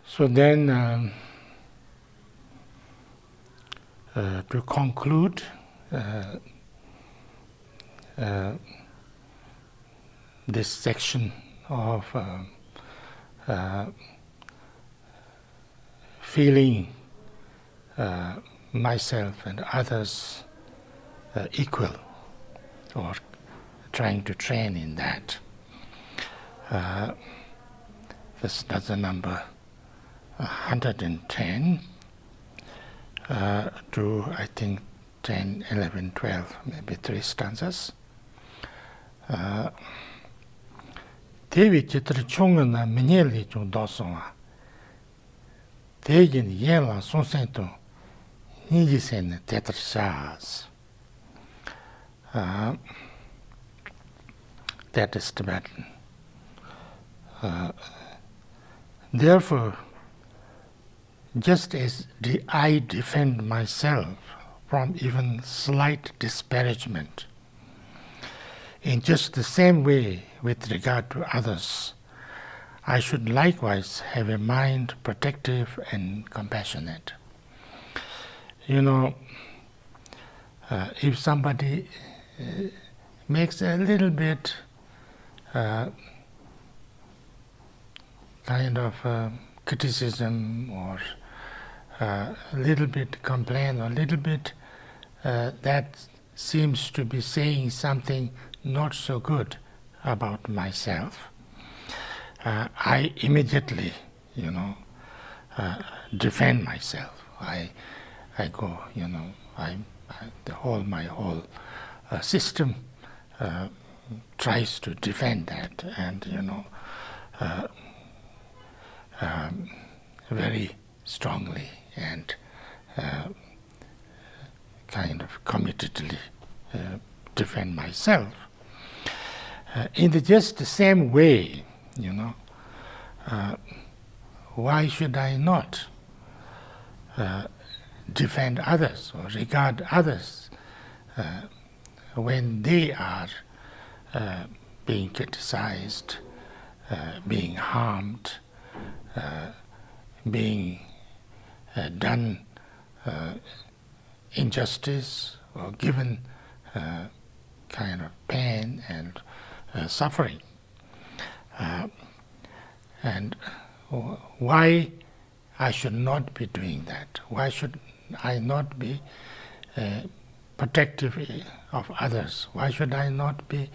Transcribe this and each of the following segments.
So then, to conclude, this section of feeling myself and others equal, or trying to train in that. This is number 110 to, I think, 10, 11, 12, maybe 3 stanzas. Tevi chitra chunga na minyeli chung dosonga. Tegin yela sonsento niji sen tetra shas. That is Tibetan. Therefore, just as I defend myself from even slight disparagement, in just the same way with regard to others, I should likewise have a mind protective and compassionate. You know, if somebody makes a little bit kind of criticism, or a little bit complaint, or a little bit that seems to be saying something not so good about myself, I immediately, defend myself. I go, my whole system tries to defend that, and very strongly and kind of committedly defend myself. In just the same way, why should I not defend others or regard others when they are being criticized, being harmed, being done injustice, or given kind of pain and suffering? And why I should not be doing that? Why should I not be protective of others? Why should I not be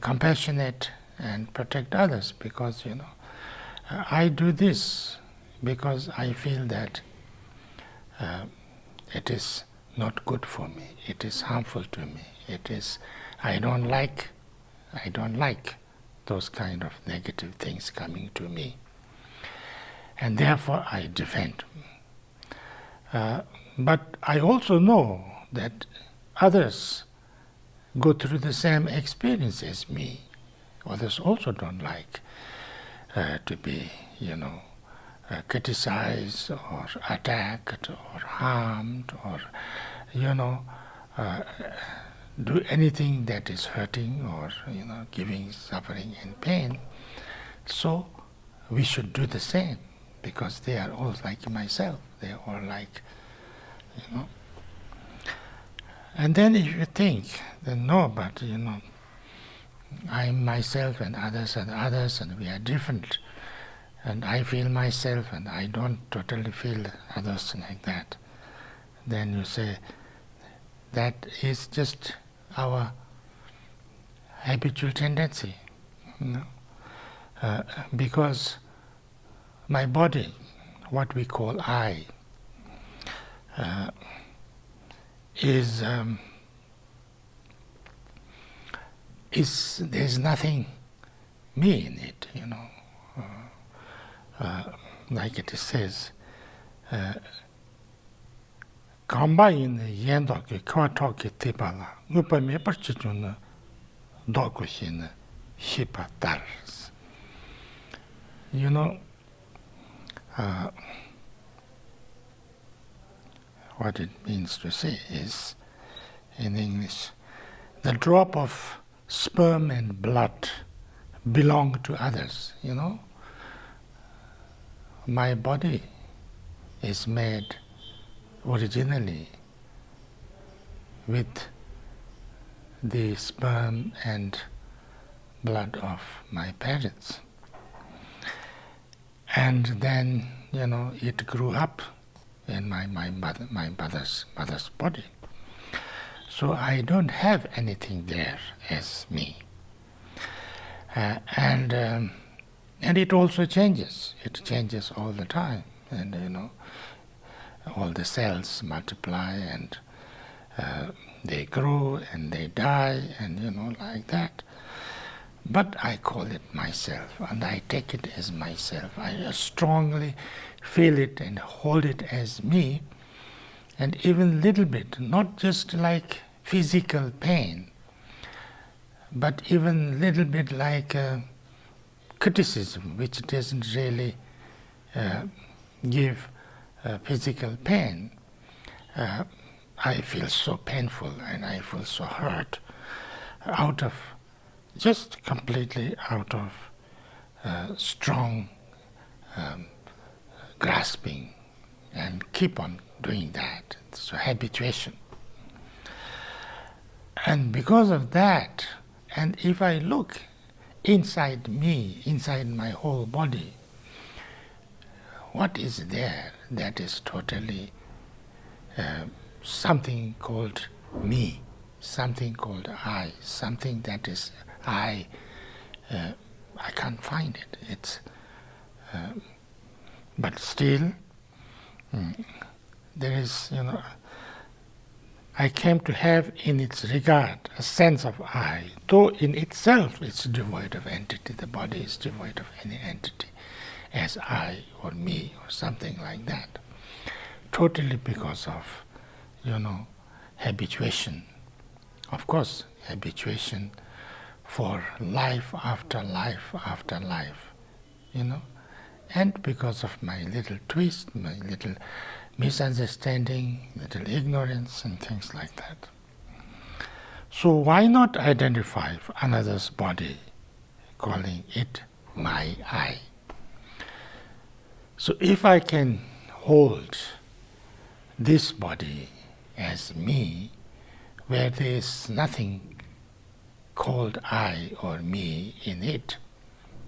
compassionate and protect others? Because, I do this because I feel that it is not good for me. It is harmful to me. I don't like those kind of negative things coming to me. And therefore I defend. But I also know that others go through the same experience as me. Others also don't like to be, criticized or attacked or harmed, or, do anything that is hurting or, giving suffering and pain. So we should do the same, because they are all like myself. They are all like, And then if you think, then no, but, I'm myself and others, and we are different. And I feel myself and I don't totally feel others like that. Then you say, that is just our habitual tendency. Because my body, what we call I, is there's nothing me in it, like it says, Kamba in yendoki kwatoki tipala, upa me parchichuna dokuhin hipa tars. What it means to say is, in English, the drop of sperm and blood belong to others, my body is made originally with the sperm and blood of my parents. And then, it grew up in my mother's body. So I don't have anything there as me. And it also changes. It changes all the time. And, all the cells multiply and they grow and they die and, like that. But I call it myself and I take it as myself. I strongly feel it and hold it as me. And even little bit, not just like physical pain, but even little bit like criticism, which doesn't really give physical pain. I feel so painful and I feel so hurt completely out of strong grasping and keep on doing that. So habituation. And because of that, and if I look inside me, inside my whole body, what is there that is totally something called me, something called I, something that is I can't find it. It's but still there is, I came to have in its regard a sense of I, though in itself it's devoid of entity. The body is devoid of any entity as I or me or something like that. Totally because of, habituation. Of course, habituation for life after life after life, and because of my little twist, my little misunderstanding, little ignorance and things like that. So why not identify another's body, calling it my I? So if I can hold this body as me, where there is nothing called I or me in it,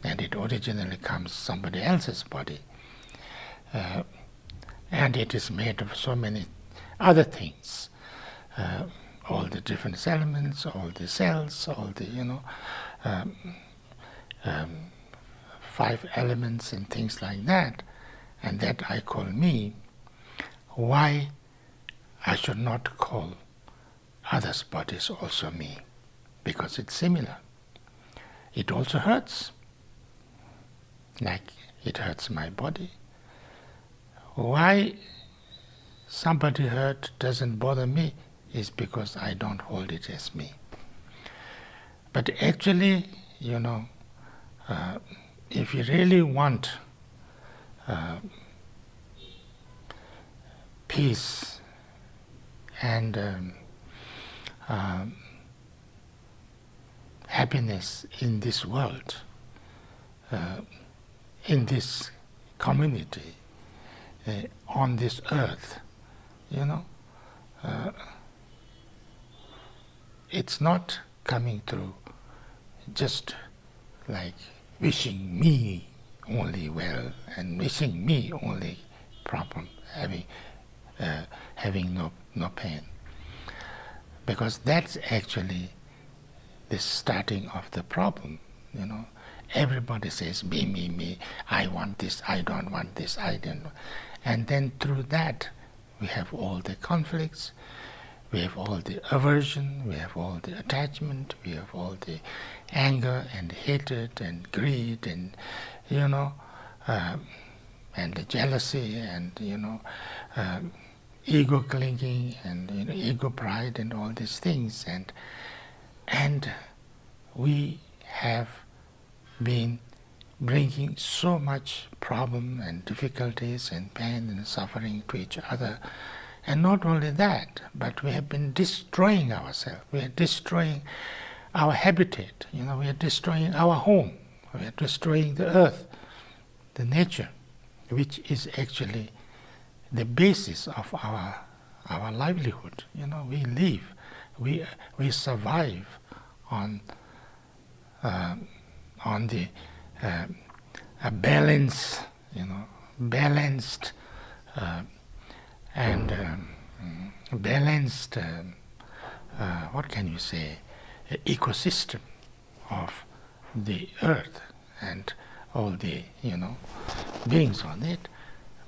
and it originally comes somebody else's body, and it is made of so many other things, all the different elements, all the cells, all the 5 elements and things like that, and that I call me. Why I should not call others' bodies also me? Because it's similar. It also hurts, like it hurts my body. Why somebody hurt doesn't bother me is because I don't hold it as me. But actually, if you really want peace and happiness in this world, in this community, on this earth, it's not coming through just like wishing me only well and wishing me only problem, having no pain. Because that's actually the starting of the problem, Everybody says, me, me, me, I want this, I don't want this, I don't. And then through that, we have all the conflicts, we have all the aversion, we have all the attachment, we have all the anger and hatred and greed and, and the jealousy and, ego clinging and, ego pride and all these things. And we have been bringing so much problem and difficulties and pain and suffering to each other. And not only that, but we have been destroying ourselves. We are destroying our habitat. We are destroying our home. We are destroying the earth, the nature. which is actually the basis of our livelihood. We live, we survive on the a balanced and balanced, what can you say, ecosystem of the earth and all the beings on it,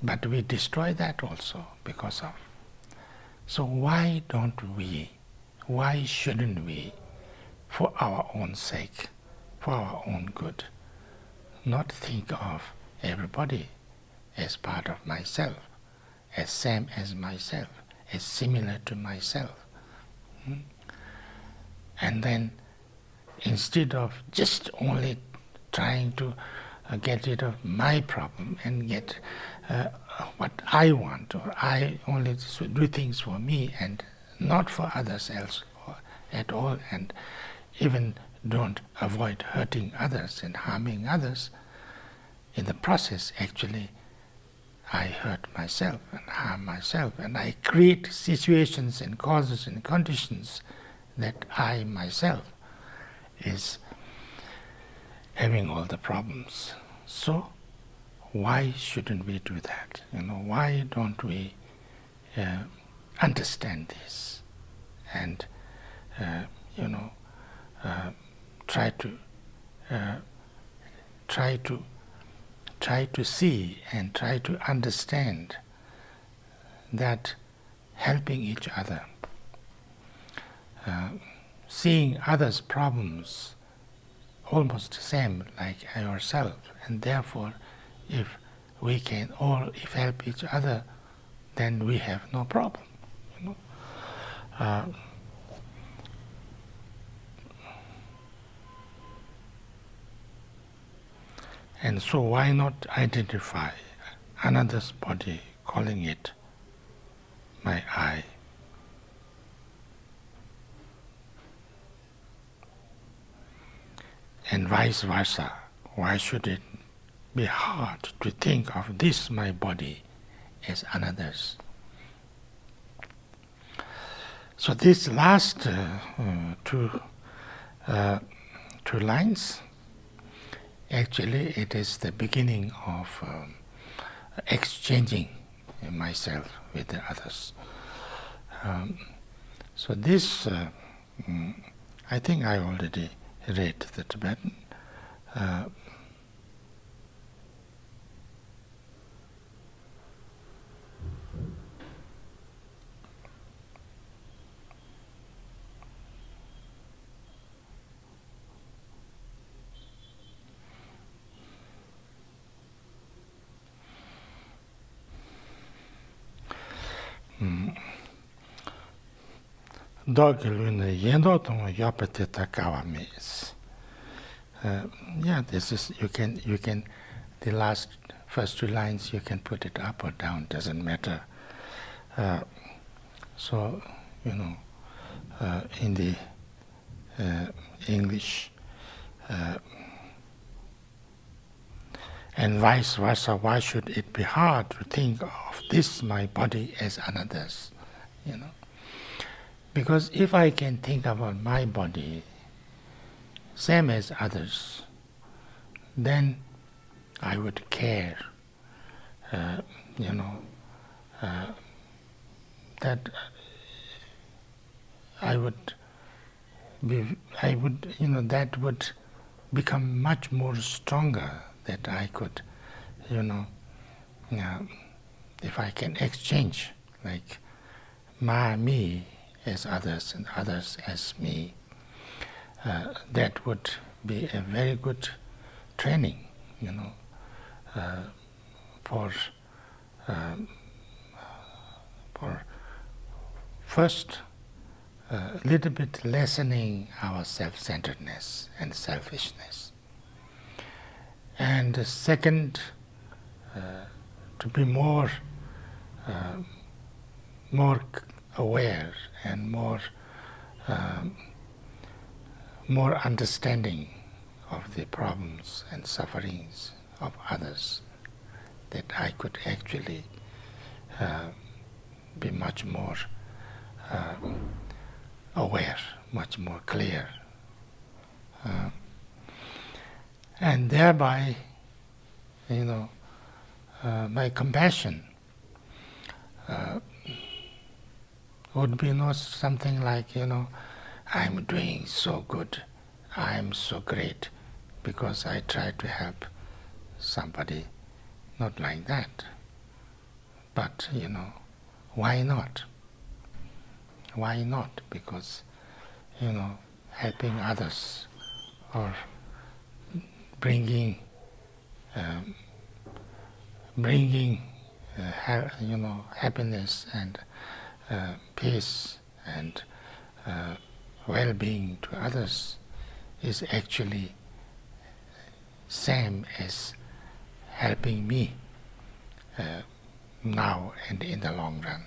but we destroy that also because of. So why shouldn't we, for our own sake, for our own good, not think of everybody as part of myself, as same as myself, as similar to myself? And then instead of just only trying to get rid of my problem and get what I want, or I only do things for me and not for others else at all, and even don't avoid hurting others and harming others, in the process actually I hurt myself and harm myself, and I create situations and causes and conditions that I myself is having all the problems. So why shouldn't we do that? Why don't we understand this and try to see and try to understand that helping each other, seeing others' problems almost the same like yourself, and therefore if we can all help each other, then we have no problem. And so why not identify another's body, calling it my I? And vice versa, why should it be hard to think of this my body as another's? So these last two lines, actually it is the beginning of exchanging myself with the others. So this, I think I already read the Tibetan. Yeah, this is, you can the last first two lines you can put it up or down, doesn't matter. So in the English, and vice versa, why should it be hard to think of this my body as another's? Because if I can think about my body same as others, then I would care, that that would become much more stronger, that I could, if I can exchange, like me as others and others as me, that would be a very good training, for first a little bit lessening our self-centeredness and selfishness, and second, to be more aware and more understanding of the problems and sufferings of others, that I could actually be much more aware, much more clear. And thereby, my compassion would be not something like, I'm doing so good, I'm so great, because I try to help somebody. Not like that. But, why not? Why not? Because, helping others or bringing happiness and peace and well-being to others is actually same as helping me now and in the long run.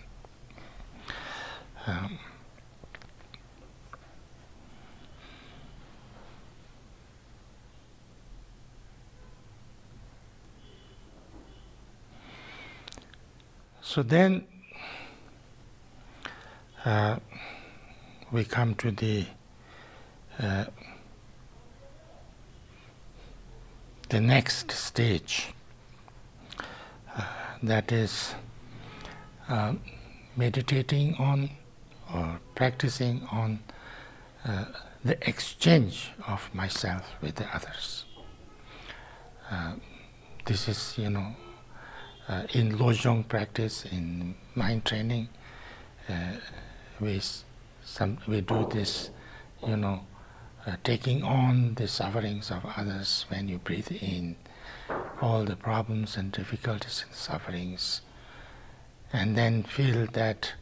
So then we come to the next stage, that is meditating on or practicing on the exchange of myself with the others. This is, in Lojong practice, in mind training, we do this, taking on the sufferings of others when you breathe in, all the problems and difficulties and sufferings, and then feel that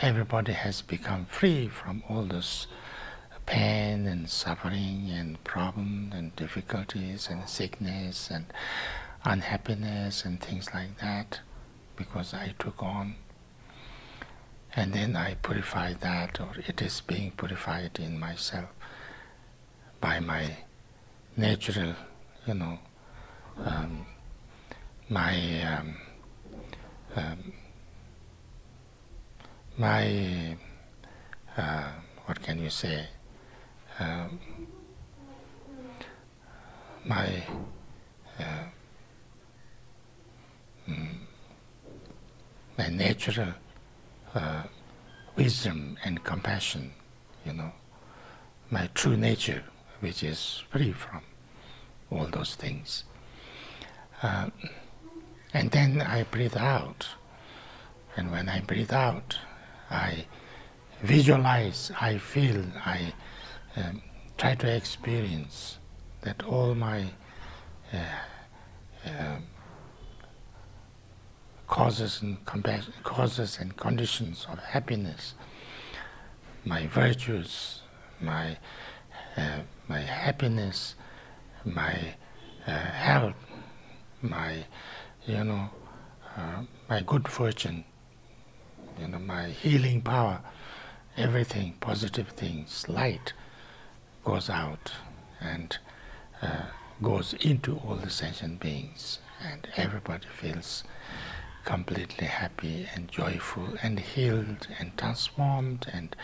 everybody has become free from all this pain and suffering and problems and difficulties and sickness and unhappiness and things like that, because I took on. And then I purify that, or it is being purified in myself by my natural, what can you say, my natural wisdom and compassion, my true nature, which is free from all those things. And then I breathe out. And when I breathe out, I visualize, I feel, I try to experience that all my causes and conditions of happiness, my virtues, my happiness, my health, my my good fortune, my healing power, everything, positive things, light goes out and goes into all the sentient beings, and everybody feels completely happy and joyful and healed and transformed and,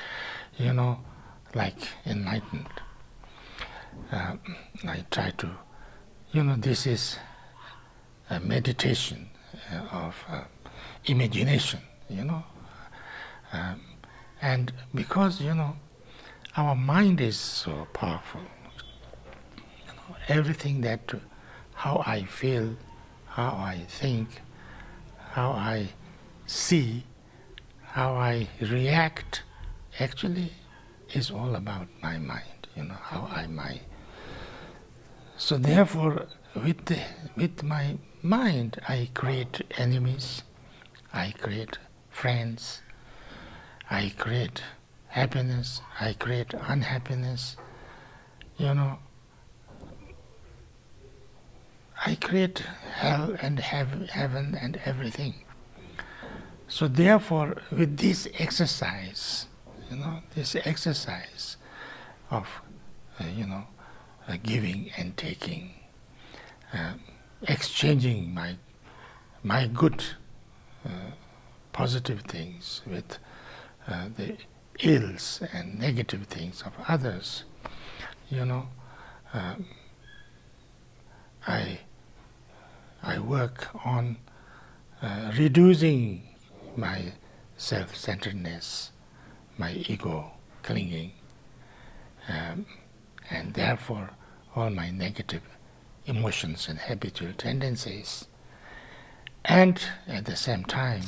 like enlightened. I try to, this is a meditation of imagination, and because, our mind is so powerful, everything that, how I feel, how I think, how I see, how I react, actually is all about my mind, how I mind. So therefore, with my mind, I create enemies, I create friends, I create happiness, I create unhappiness, I create hell and heaven and everything. So therefore, with this exercise, this exercise of, giving and taking, exchanging my my good, positive things with the ills and negative things of others. I work on reducing my self-centeredness, my ego clinging, and therefore all my negative emotions and habitual tendencies, and at the same time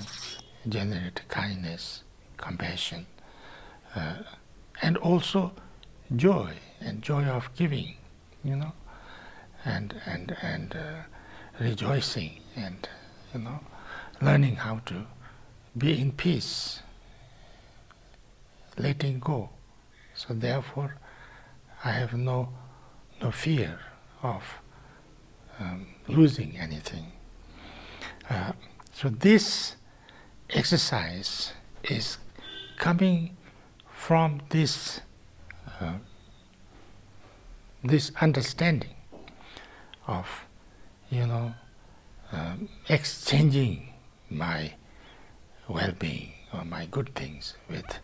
generate kindness, compassion, and also joy of giving, and rejoicing, and learning how to be in peace, letting go. So therefore I have no fear of losing anything. So this exercise is coming from this understanding of exchanging my well-being or my good things with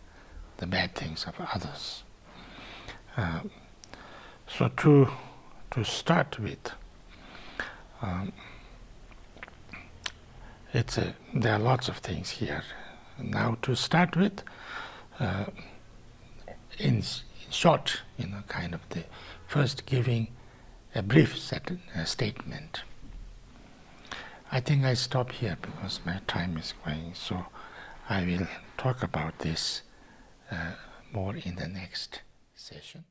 the bad things of others. So to start with, there are lots of things here. Now to start with, in short, kind of the first giving a brief statement. I think I stop here because my time is going, so I will talk about this more in the next session.